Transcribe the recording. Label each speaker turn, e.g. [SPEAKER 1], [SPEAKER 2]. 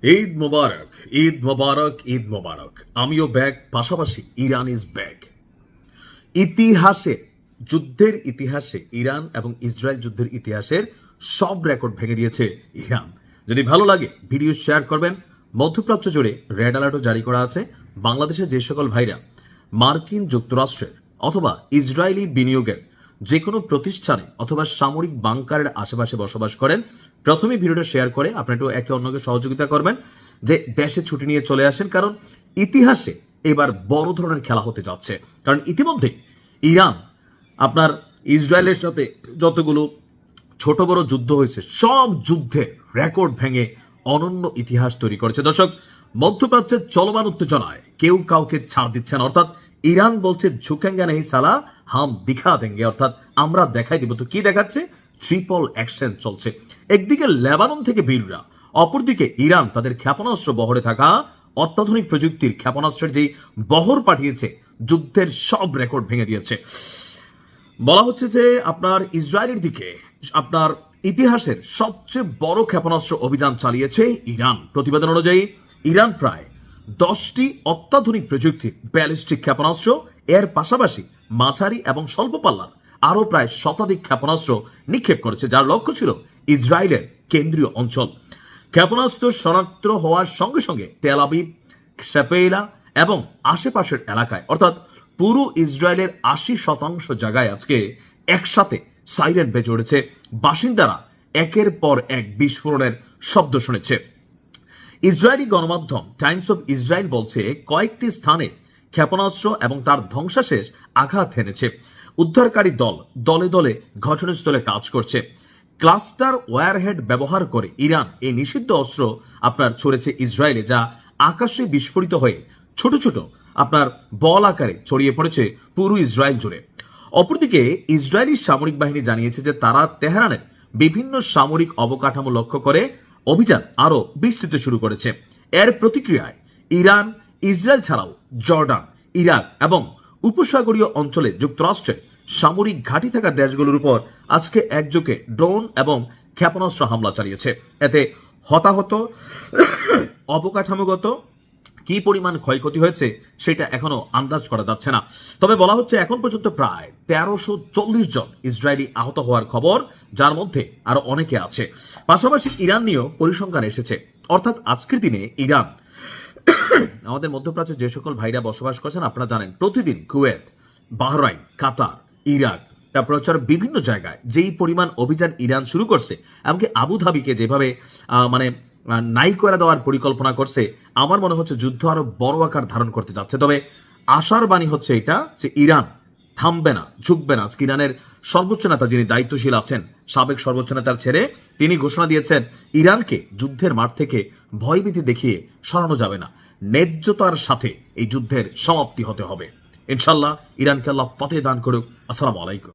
[SPEAKER 1] ঈদ মোবারক, ঈদ মোবারক, ঈদ মোবারক। আমিও ব্যাক, পাশাপাশি Iran is back. ইতিহাসে, যুদ্ধের ইতিহাসে, ইরান এবং ইসরায়েল যুদ্ধের ইতিহাসের সব রেকর্ড ভেঙে দিয়েছে ইরান। যদি ভালো লাগে ভিডিও শেয়ার করবেন। মধ্যপ্রাচ্য জুড়ে রেড অ্যালার্টও জারি করা আছে। বাংলাদেশের যে সকল ভাইরা মার্কিন যুক্তরাষ্ট্রের অথবা ইসরায়েলি বিনিয়োগের যে কোনো প্রতিষ্ঠানে অথবা সামরিক বাংকারের আশেপাশে বসবাস করেন, প্রথমে ভিডিওটা শেয়ার করে আপনি একটু একে অন্যকে সহযোগিতা করবেন যে দেশে ছুটি নিয়ে চলে আসেন, কারণ ইতিহাসে এবার বড় ধরনের খেলা হতে যাচ্ছে। কারণ ইতিমধ্যে ইরান আপনার ইসরায়েলের সাথে যতগুলো ছোট বড় যুদ্ধ হয়েছে সব যুদ্ধের রেকর্ড ভেঙে অনন্য ইতিহাস তৈরি করেছে। দর্শক, মধ্যপ্রাচ্যের চলমান উত্তেজনায় কেউ কাউকে ছাড় দিচ্ছে না। অর্থাৎ ইরান বলছে ঝুঁকেঙ্গা নেই সালা, হাম দিখা দেঙ্গে, অর্থাৎ আমরা দেখাই দিব। তো কি দেখাচ্ছে? ট্রিপল অ্যাকশন চলছে। একদিকে লেবানন থেকে বীররা, অপরদিকে ইরান তাদের ক্ষেপণাস্ত্র বহরে থাকা অত্যাধুনিক প্রযুক্তির ক্ষেপণাস্ত্রের যেই বহর পাঠিয়েছে, যুদ্ধের সব রেকর্ড ভেঙে দিয়েছে। বলা হচ্ছে যে আপনার ইসরায়েলের দিকে আপনার ইতিহাসের সবচেয়ে বড় ক্ষেপণাস্ত্র অভিযান চালিয়েছে ইরান। প্রতিবেদন অনুযায়ী ইরান প্রায় 10টি অত্যাধুনিক প্রযুক্তির ব্যালিস্টিক ক্ষেপণাস্ত্র, এর পাশাপাশি মাঝারি এবং স্বল্প পাল্লার আরও প্রায় শতাধিক ক্ষেপণাস্ত্র নিক্ষেপ করেছে, যার লক্ষ্য ছিল ইসরায়েলের কেন্দ্রীয় অঞ্চল। ক্ষেপণাস্ত্র শনাক্ত হওয়ার সঙ্গে সঙ্গে তেল আবিব, সেফেইলা এবং আশেপাশের এলাকায়, অর্থাৎ পুরো ইসরায়েলের 80% জায়গায় আজকে একসাথে সাইরেন বেজে উঠেছে। বাসিন্দারা একের পর এক বিস্ফোরণের শব্দ শুনেছে। ইসরায়েলি গণমাধ্যম টাইমস অফ ইসরায়েল বলছে কয়েকটি স্থানে ক্ষেপণাস্ত্র এবং তার ধ্বংসাশেষ আঘাত হেনেছে। উদ্ধারকারী দল দলে দলে ঘটনাস্থলে কাজ করছে। ক্লাস্টার ওয়ারহেড ব্যবহার করে ইরান এই নিষিদ্ধ অস্ত্র আপনার ছড়েছে ইসরায়েলে, যা আকাশে বিস্ফোরিত হয়ে ছোট ছোট আপনার বল আকারে ছড়িয়ে পড়েছে পুরো ইসরায়েল জুড়ে। অপরদিকে ইসরায়েলি সামরিক বাহিনী জানিয়েছে যে তারা তেহরানের বিভিন্ন সামরিক অবকাঠামো লক্ষ্য করে অভিযান আরও বিস্তৃত শুরু করেছে। এর প্রতিক্রিয়ায় ইরান, ইসরায়েল ছাড়াও জর্ডান, ইরাক এবং উপসাগরীয় অঞ্চলে যুক্তরাষ্ট্রের সামরিক ঘাঁটি থাকা দেশগুলোর উপর আজকে একযোগে ড্রোন এবং ক্ষেপণাস্ত্র হামলা চালিয়েছে। এতে হতাহত, অবকাঠামোগত কি পরিমাণ ক্ষয়ক্ষতি হয়েছে সেটা এখনো আন্দাজ করা যাচ্ছে না। তবে বলা হচ্ছে এখন পর্যন্ত প্রায় 1340 জন ইসরায়েলি আহত হওয়ার খবর, যার মধ্যে আরো অনেকে আছে। পাশাপাশি ইরান নিয়েও পরিসংখ্যান এসেছে। অর্থাৎ আজকের দিনে ইরান, আমাদের মধ্যপ্রাচ্যে যে সকল ভাইরা বসবাস করছেন আপনারা জানেন, প্রতিদিন কুয়েত, বাহরাইন, কাতার, ইরাক, তারপর বিভিন্ন জায়গায় যেই পরিমাণ অভিযান ইরান শুরু করছে, এমনকি আবুধাবিকে যেভাবে নাই করে দেওয়ার পরিকল্পনা করছে, আমার মনে হচ্ছে যুদ্ধ আরো বড় আকার ধারণ করতে যাচ্ছে। তবে আশার বাণী হচ্ছে এটা যে ইরান থামবে না, ঝুঁকবে না। আজকে ইরানের সর্বোচ্চ নেতা যিনি দায়িত্বশীল আছেন, সাবেক সর্বোচ্চ নেতার ছেলে, তিনি ঘোষণা দিয়েছেন ইরানকে যুদ্ধের মাঠ থেকে ভয়ভীতি দেখিয়ে সরানো যাবে না, ন্যায্যতার সাথে এই যুদ্ধের সমাপ্তি হতে হবে। ইনশাল্লাহ ইরানকে আল্লাহ ফতেহ দান করুক। আসসালামু আলাইকুম।